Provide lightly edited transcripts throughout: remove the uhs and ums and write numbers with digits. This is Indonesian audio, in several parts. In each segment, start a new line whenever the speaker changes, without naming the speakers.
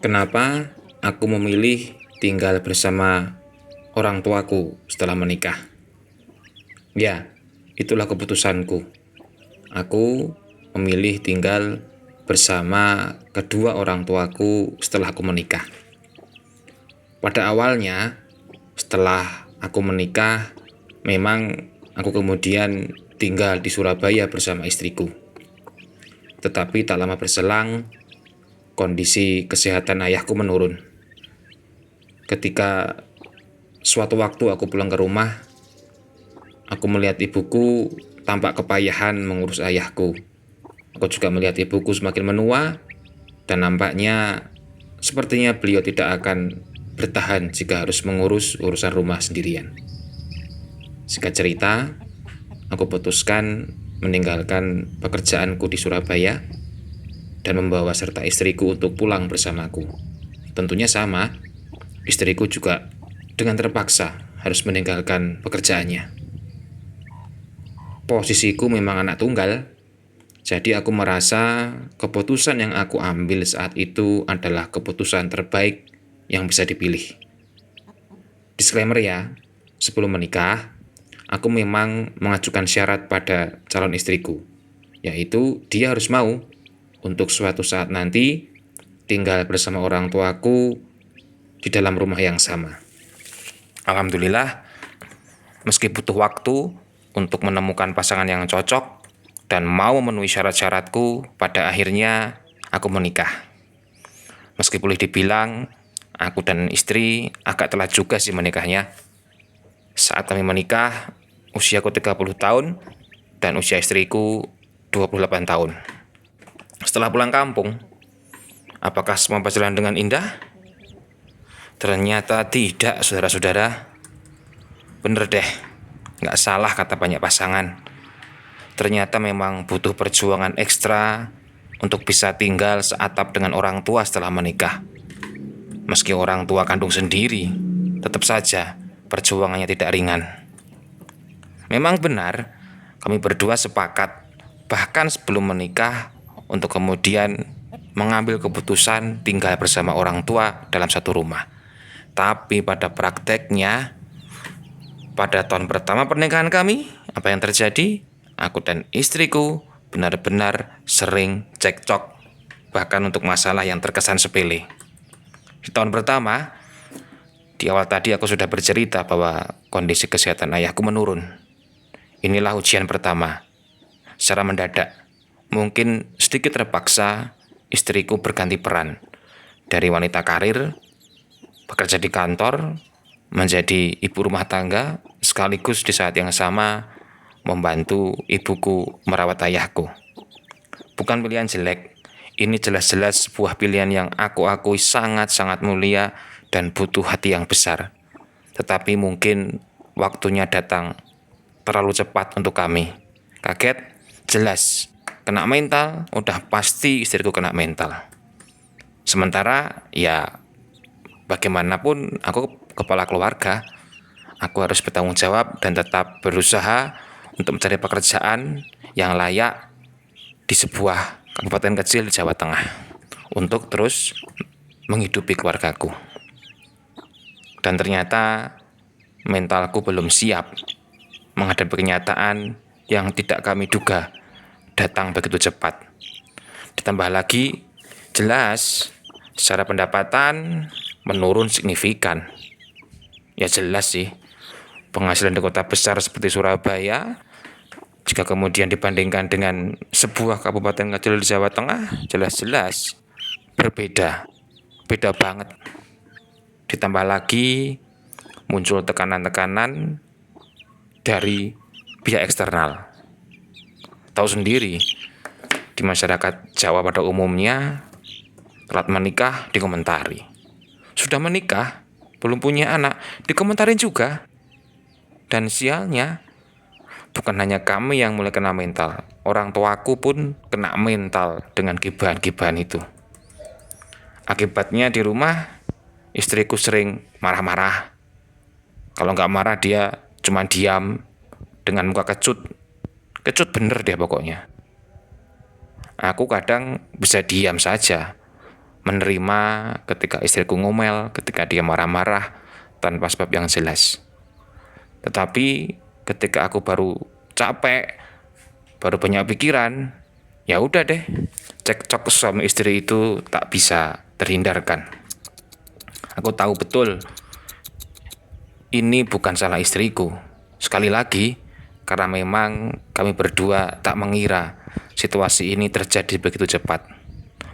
Kenapa aku memilih tinggal bersama orang tuaku setelah menikah? Ya, itulah keputusanku. Aku memilih tinggal bersama kedua orang tuaku setelah aku menikah. Pada awalnya, setelah aku menikah, memang aku kemudian tinggal di Surabaya bersama istriku. Tetapi tak lama berselang, kondisi kesehatan ayahku menurun. Ketika suatu waktu aku pulang ke rumah, aku melihat ibuku tampak kepayahan mengurus ayahku. Aku juga melihat ibuku semakin menua dan nampaknya sepertinya beliau tidak akan bertahan jika harus mengurus urusan rumah sendirian. Singkat cerita, aku putuskan meninggalkan pekerjaanku di Surabaya dan membawa serta istriku untuk pulang bersamaku. Tentunya sama, istriku juga dengan terpaksa harus meninggalkan pekerjaannya. Posisiku memang anak tunggal, jadi aku merasa keputusan yang aku ambil saat itu adalah keputusan terbaik yang bisa dipilih. Disclaimer ya, sebelum menikah, aku memang mengajukan syarat pada calon istriku, yaitu dia harus mau untuk suatu saat nanti tinggal bersama orang tuaku di dalam rumah yang sama. Alhamdulillah, meski butuh waktu untuk menemukan pasangan yang cocok dan mau memenuhi syarat-syaratku, pada akhirnya aku menikah. Meski boleh dibilang, aku dan istri agak telat juga sih menikahnya. Saat kami menikah, usiaku 30 tahun dan usia istriku 28 tahun. Setelah pulang kampung, apakah semua berjalan dengan indah? Ternyata tidak, saudara-saudara. Bener deh, nggak salah kata banyak pasangan. Ternyata memang butuh perjuangan ekstra untuk bisa tinggal seatap dengan orang tua setelah menikah. Meski orang tua kandung sendiri, tetap saja perjuangannya tidak ringan. Memang benar, kami berdua sepakat bahkan sebelum menikah untuk kemudian mengambil keputusan tinggal bersama orang tua dalam satu rumah. Tapi pada prakteknya, pada tahun pertama pernikahan kami, apa yang terjadi? Aku dan istriku benar-benar sering cekcok, bahkan untuk masalah yang terkesan sepele. Di tahun pertama, di awal tadi aku sudah bercerita bahwa kondisi kesehatan ayahku menurun. Inilah ujian pertama. Secara mendadak, mungkin sedikit terpaksa, istriku berganti peran. Dari wanita karir, bekerja di kantor, menjadi ibu rumah tangga, sekaligus di saat yang sama membantu ibuku merawat ayahku. Bukan pilihan jelek, ini jelas-jelas sebuah pilihan yang aku akui sangat-sangat mulia dan butuh hati yang besar. Tetapi mungkin waktunya datang terlalu cepat untuk kami. Kaget? Jelas. Kena mental, udah pasti istriku kena mental. Sementara ya bagaimanapun aku kepala keluarga, aku harus bertanggung jawab dan tetap berusaha untuk mencari pekerjaan yang layak di sebuah kabupaten kecil di Jawa Tengah untuk terus menghidupi keluargaku. Dan ternyata mentalku belum siap menghadapi kenyataan yang tidak kami duga datang begitu cepat. Ditambah lagi, jelas secara pendapatan menurun signifikan. Ya jelas sih, penghasilan di kota besar seperti Surabaya, jika kemudian dibandingkan dengan sebuah kabupaten kecil di Jawa Tengah, jelas-jelas berbeda. Beda banget. Ditambah lagi muncul tekanan-tekanan dari pihak eksternal. Tahu sendiri, di masyarakat Jawa pada umumnya, telat menikah dikomentari. Sudah menikah, belum punya anak, dikomentarin juga. Dan sialnya, bukan hanya kami yang mulai kena mental, orang tuaku pun kena mental dengan gibahan-gibahan itu. Akibatnya di rumah, istriku sering marah-marah. Kalau nggak marah dia cuma diam dengan muka kecut. Kecut bener deh pokoknya. Aku kadang bisa diam saja, menerima ketika istriku ngomel, ketika dia marah-marah tanpa sebab yang jelas. Tetapi ketika aku baru capek, baru banyak pikiran, ya udah deh, cekcok suami istri itu tak bisa terhindarkan. Aku tahu betul ini bukan salah istriku. Sekali lagi, karena memang kami berdua tak mengira situasi ini terjadi begitu cepat.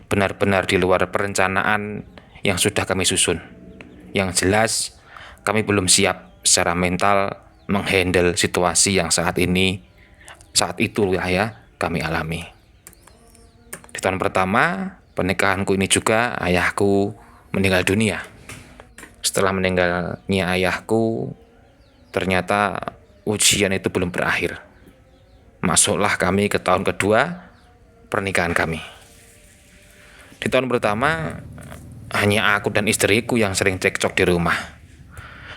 Benar-benar di luar perencanaan yang sudah kami susun. Yang jelas, kami belum siap secara mental menghandle situasi yang saat itu ya kami alami. Di tahun pertama pernikahanku ini juga ayahku meninggal dunia. Setelah meninggalnya ayahku, ternyata ujian itu belum berakhir. Masuklah kami ke tahun kedua pernikahan kami. Di tahun pertama hanya aku dan istriku yang sering cekcok di rumah.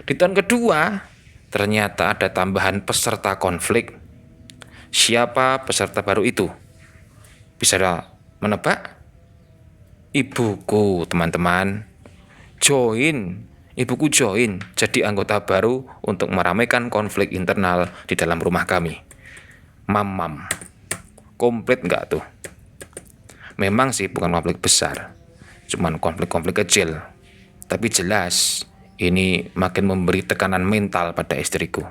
Di tahun kedua ternyata ada tambahan peserta konflik. Siapa peserta baru itu? Bisa menebak? Ibuku, teman-teman. Ibuku join jadi anggota baru untuk meramaikan konflik internal di dalam rumah kami. Mam. Komplit nggak tuh? Memang sih bukan konflik besar, cuman konflik-konflik kecil. Tapi jelas ini makin memberi tekanan mental pada istriku.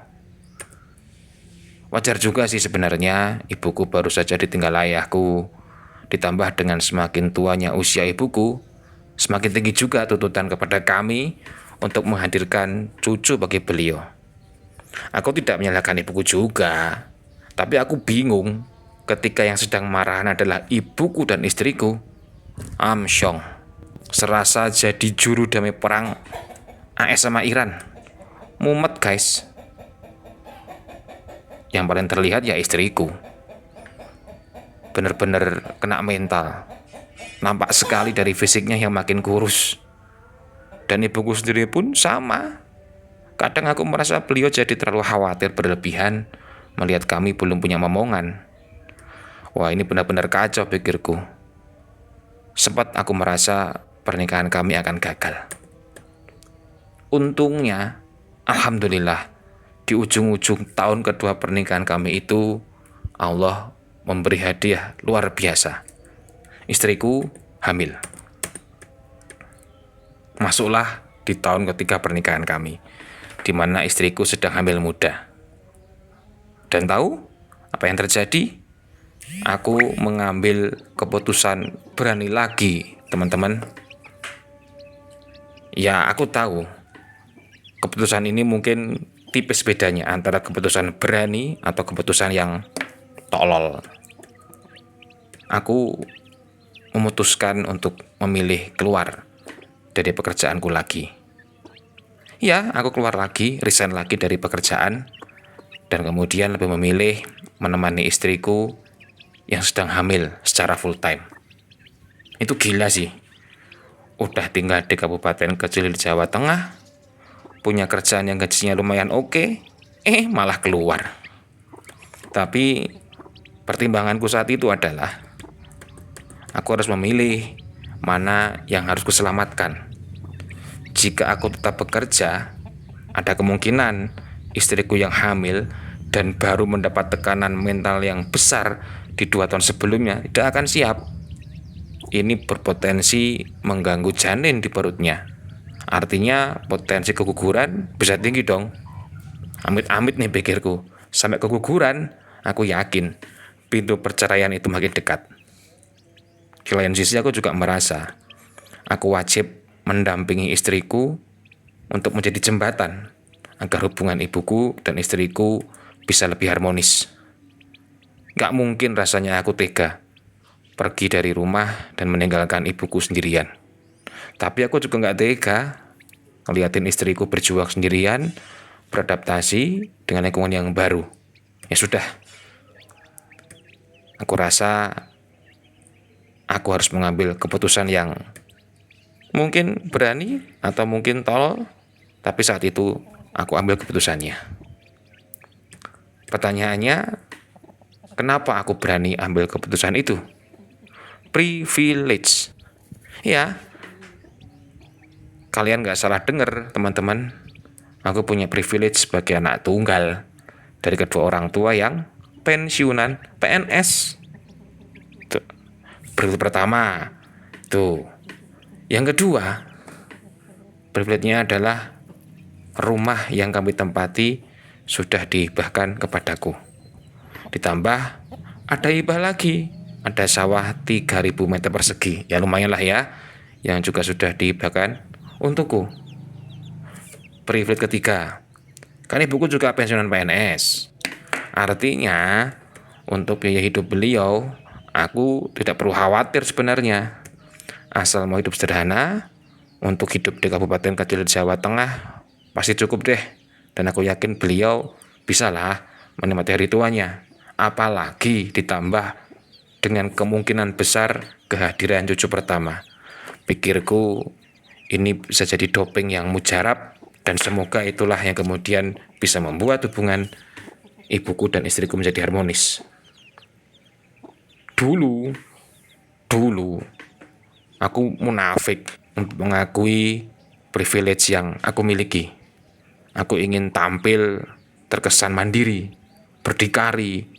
Wajar juga sih sebenarnya, ibuku baru saja ditinggal ayahku. Ditambah dengan semakin tuanya usia ibuku, semakin tinggi juga tuntutan kepada kami untuk menghadirkan cucu bagi beliau. Aku tidak menyalahkan ibuku juga, tapi aku bingung ketika yang sedang marahan adalah ibuku dan istriku. Amsyong, serasa jadi juru damai perang AS sama Iran. Mumet guys. Yang paling terlihat ya istriku. Bener-bener kena mental. Nampak sekali dari fisiknya yang makin kurus. Dan ibuku sendiri pun sama. Kadang aku merasa beliau jadi terlalu khawatir berlebihan melihat kami belum punya momongan. Wah, ini benar-benar kacau pikirku. Sempat aku merasa pernikahan kami akan gagal. Untungnya, alhamdulillah, di ujung-ujung tahun kedua pernikahan kami itu, Allah memberi hadiah luar biasa. Istriku hamil. Masuklah di tahun ketiga pernikahan kami, di mana istriku sedang hamil muda. Dan tahu apa yang terjadi? Aku mengambil keputusan berani lagi, teman-teman. Ya, aku tahu keputusan ini mungkin tipis bedanya antara keputusan berani atau keputusan yang tolol. Aku memutuskan untuk memilih keluar dari pekerjaanku lagi. Ya, aku keluar lagi, resign lagi dari pekerjaan, dan kemudian lebih memilih menemani istriku yang sedang hamil secara full time. Itu gila sih. Udah tinggal di kabupaten kecil di Jawa Tengah, punya kerjaan yang gajinya lumayan oke, malah keluar. Tapi pertimbanganku saat itu adalah aku harus memilih mana yang harus kuselamatkan. Jika aku tetap bekerja, ada kemungkinan istriku yang hamil dan baru mendapat tekanan mental yang besar di 2 tahun sebelumnya tidak akan siap. Ini berpotensi mengganggu janin di perutnya. Artinya potensi keguguran bisa tinggi dong. Amit-amit nih pikirku. Sampai keguguran, aku yakin pintu perceraian itu makin dekat. Di lain sisi aku juga merasa aku wajib mendampingi istriku untuk menjadi jembatan agar hubungan ibuku dan istriku bisa lebih harmonis. Gak mungkin rasanya aku tega pergi dari rumah dan meninggalkan ibuku sendirian. Tapi aku juga gak tega ngeliatin istriku berjuang sendirian, beradaptasi dengan lingkungan yang baru. Ya sudah, aku rasa aku harus mengambil keputusan yang mungkin berani atau mungkin tolol, tapi saat itu aku ambil keputusannya. Pertanyaannya, kenapa aku berani ambil keputusan itu? Privilege. Ya, Kalian nggak salah dengar, teman-teman. Aku punya privilege sebagai anak tunggal dari kedua orang tua yang pensiunan PNS. Tuh, privilege pertama. Tuh. Yang kedua, privilege-nya adalah rumah yang kami tempati sudah dihibahkan kepadaku. Ditambah ada hibah lagi, ada sawah 3.000 meter persegi. Ya lumayan lah ya, yang juga sudah dihibahkan untukku. Privilege ketiga, kan ibuku juga pensiunan PNS. Artinya, untuk biaya hidup beliau, aku tidak perlu khawatir sebenarnya. Asal mau hidup sederhana, untuk hidup di kabupaten kecil di Jawa Tengah, pasti cukup deh. Dan aku yakin beliau bisalah menikmati hari tuanya. Apalagi ditambah dengan kemungkinan besar kehadiran cucu pertama. Pikirku, ini bisa jadi doping yang mujarab. Dan semoga itulah yang kemudian bisa membuat hubungan ibuku dan istriku menjadi harmonis. Dulu, aku munafik untuk mengakui privilege yang aku miliki. Aku ingin tampil terkesan mandiri, berdikari,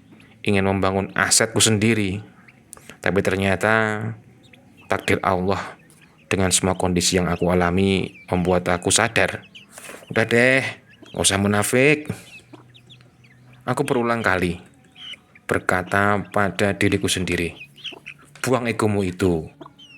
ingin membangun asetku sendiri. Tapi ternyata takdir Allah dengan semua kondisi yang aku alami membuat aku sadar. Udah deh, gak usah munafik. Aku berulang kali berkata pada diriku sendiri, buang egomu itu,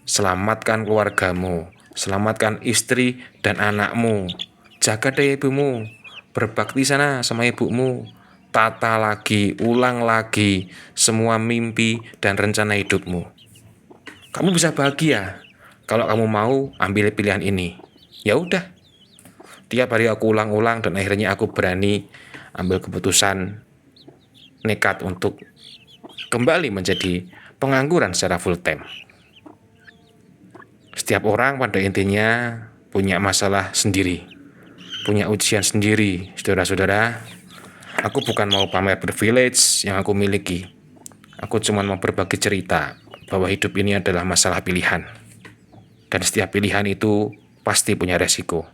selamatkan keluargamu, selamatkan istri dan anakmu, jaga deh ibumu, berbakti sana sama ibumu, tata lagi, ulang lagi semua mimpi dan rencana hidupmu. Kamu bisa bahagia kalau kamu mau ambil pilihan ini. Ya udah. Tiap hari aku ulang-ulang dan akhirnya aku berani ambil keputusan nekat untuk kembali menjadi pengangguran secara full time. Setiap orang pada intinya punya masalah sendiri, punya ujian sendiri, saudara-saudara. Aku bukan mau pamer privilege yang aku miliki. Aku cuma mau berbagi cerita bahwa hidup ini adalah masalah pilihan. Dan setiap pilihan itu pasti punya resiko.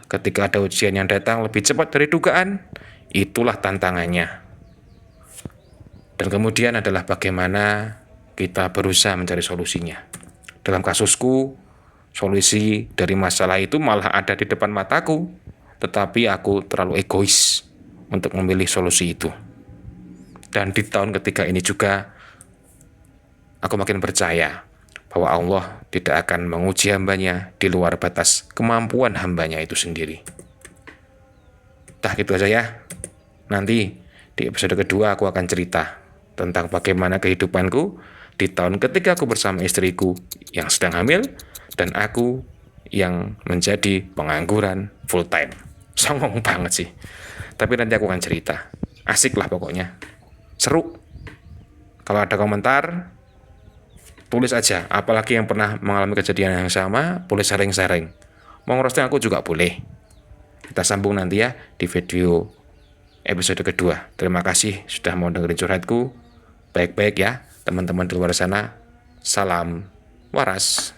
Ketika ada ujian yang datang lebih cepat dari dugaan, itulah tantangannya. Dan kemudian adalah bagaimana kita berusaha mencari solusinya. Dalam kasusku, solusi dari masalah itu malah ada di depan mataku, tetapi aku terlalu egois untuk memilih solusi itu. Dan di tahun ketiga ini juga, aku makin percaya bahwa Allah tidak akan menguji hambanya di luar batas kemampuan hambanya itu sendiri. Gitu aja ya. Nanti di episode kedua aku akan cerita tentang bagaimana kehidupanku di tahun ketika aku bersama istriku yang sedang hamil dan aku yang menjadi pengangguran full time. Songong banget sih. Tapi nanti aku akan cerita. Asik lah pokoknya. Seru. Kalau ada komentar, tulis aja. Apalagi yang pernah mengalami kejadian yang sama, boleh sharing-sharing. Mau ngerosting aku juga boleh. Kita sambung nanti ya di video episode kedua. Terima kasih sudah mau dengerin curhatku. Baik-baik ya teman-teman di luar sana. Salam waras.